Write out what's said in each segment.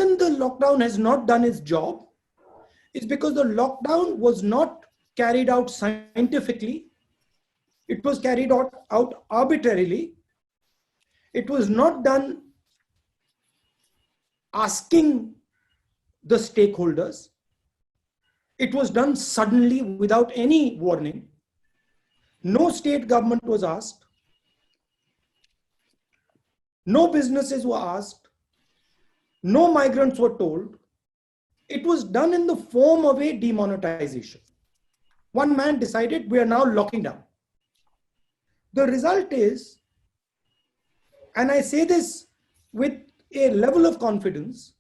reason the lockdown has not done its job is because the lockdown was not carried out scientifically. It was carried out arbitrarily. It was not done asking the stakeholders. It was done suddenly without any warning. No state government was asked. No businesses were asked. No migrants were told. It was done in the form of a demonetization. One man decided we are now locking down. The result is, and I say this with a level of confidence,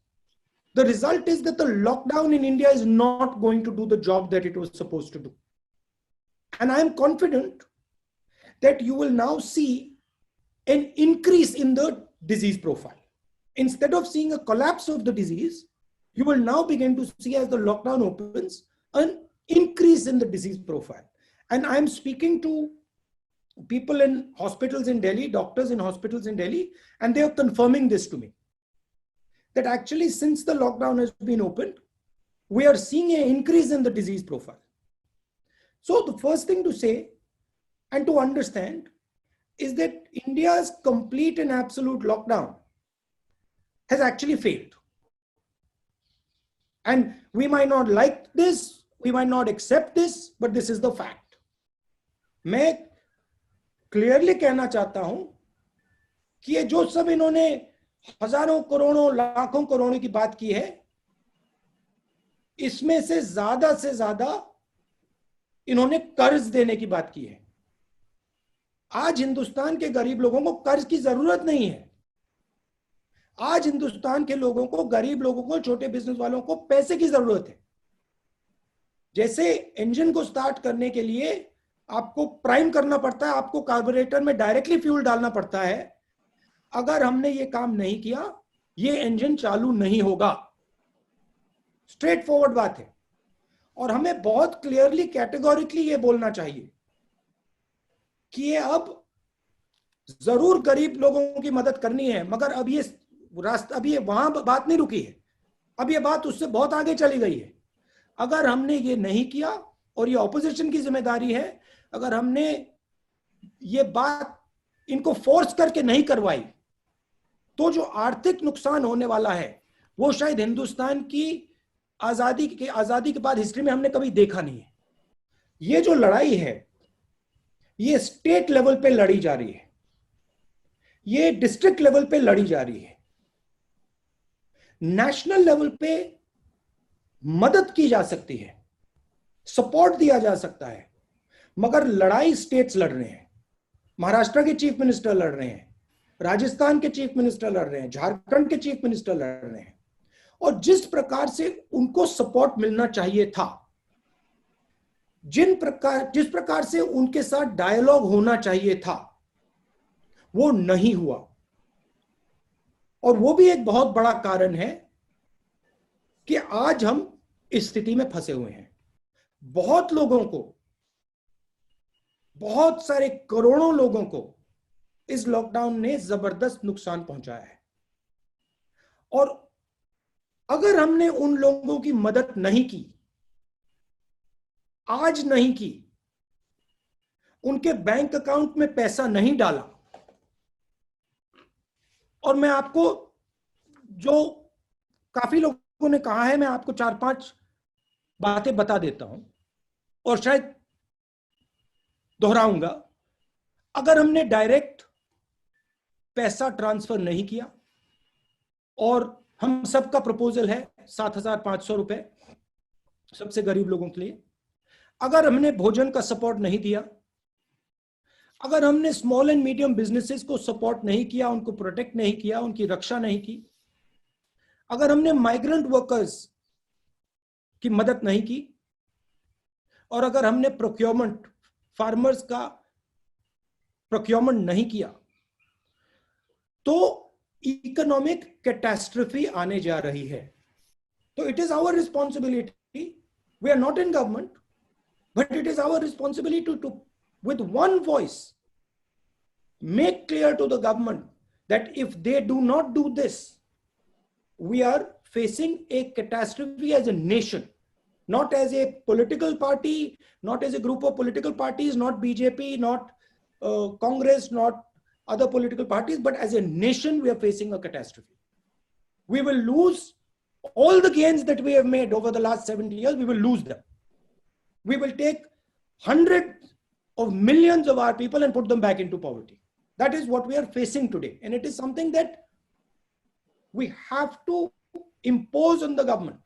the result is that the lockdown in India is not going to do the job that it was supposed to do. And I am confident that you will now see an increase in the disease profile. Instead of seeing a collapse of the disease, you will now begin to see, as the lockdown opens, an increase in the disease profile. And I'm speaking to people in hospitals in Delhi, doctors in hospitals in Delhi, and they are confirming this to me. That actually, since the lockdown has been opened, we are seeing an increase in the disease profile. So the first thing to say and to understand is that India's complete and absolute lockdown has actually failed. And we might not like this, we might not accept this, but this is the fact. मैं clearly कहना चाहता हूं कि ये जो सब इन्होंने हजारों करोड़ों लाखों करोड़ों की बात की है, इसमें से ज्यादा इन्होंने कर्ज देने की बात की है। आज हिंदुस्तान के गरीब लोगों को कर्ज की जरूरत नहीं है। आज हिंदुस्तान के लोगों को, गरीब लोगों को, छोटे बिजनेस वालों को पैसे की जरूरत है। जैसे इंजन को स्टार्ट करने के लिए आपको प्राइम करना पड़ता है, आपको कार्बोरेटर में डायरेक्टली फ्यूल डालना पड़ता है। अगर हमने ये काम नहीं किया, ये इंजन चालू नहीं होगा। स्ट्रेट फॉरवर्ड बात है। और हमें बहुत क्लियरली, कैटेगोरिकली ये बोलना चाहिए कि ये अब जरूर गरीब लोगों की मदद करनी है, मगर अब ये रास्ता, अब ये वहां बात नहीं रुकी है, अब ये बात उससे बहुत आगे चली गई है। अगर हमने ये नहीं किया, और ये ऑपोजिशन की जिम्मेदारी है, अगर हमने ये बात इनको फोर्स करके नहीं करवाई, तो जो आर्थिक नुकसान होने वाला है वो शायद हिंदुस्तान की आजादी के बाद हिस्ट्री में हमने कभी देखा नहीं है। ये जो लड़ाई है, ये स्टेट लेवल पे लड़ी जा रही है, ये डिस्ट्रिक्ट लेवल पे लड़ी जा रही है, नेशनल लेवल पे मदद की जा सकती है, सपोर्ट दिया जा सकता है, मगर लड़ाई स्टेट्स लड़ रहे हैं। महाराष्ट्र के चीफ मिनिस्टर लड़ रहे हैं, राजस्थान के चीफ मिनिस्टर लड़ रहे हैं, झारखंड के चीफ मिनिस्टर लड़ रहे हैं। और जिस प्रकार से उनको सपोर्ट मिलना चाहिए था, जिस प्रकार से उनके साथ डायलॉग होना चाहिए था, वो नहीं हुआ। और वो भी एक बहुत बड़ा कारण है कि आज हम इस स्थिति में फंसे हुए हैं। बहुत लोगों को, बहुत सारे करोड़ों लोगों को इस लॉकडाउन ने जबरदस्त नुकसान पहुंचाया है। और अगर हमने उन लोगों की मदद नहीं की, आज नहीं की, उनके बैंक अकाउंट में पैसा नहीं डाला, और मैं आपको, जो काफी लोगों ने कहा है, मैं आपको 4-5 बातें बता देता हूं और शायद दोहराऊंगा। अगर हमने डायरेक्ट पैसा ट्रांसफर नहीं किया, और हम सबका प्रपोजल है 7,500 रुपए सबसे गरीब लोगों के लिए, अगर हमने भोजन का सपोर्ट नहीं दिया, अगर हमने स्मॉल एंड मीडियम बिजनेसेस को सपोर्ट नहीं किया, उनको प्रोटेक्ट नहीं किया, उनकी रक्षा नहीं की, अगर हमने माइग्रेंट वर्कर्स की मदद नहीं की, और अगर हमने प्रोक्योरमेंट, फार्मर्स का प्रोक्योरमेंट नहीं किया, तो इकोनॉमिक कैटास्ट्रोफी आने जा रही है। तो it is our responsibility, we are not in government, but it is our responsibility to with one voice make clear to the government that if they do not do this, we are facing a catastrophe as a nation, not as a political party, not as a group of political parties, not BJP, not Congress, not other political parties, but as a nation, we are facing a catastrophe. We will lose all the gains that we have made over the last 70 years. We will lose them. We will take hundreds of millions of our people and put them back into poverty. That is what we are facing today. And it is something that we have to impose on the government.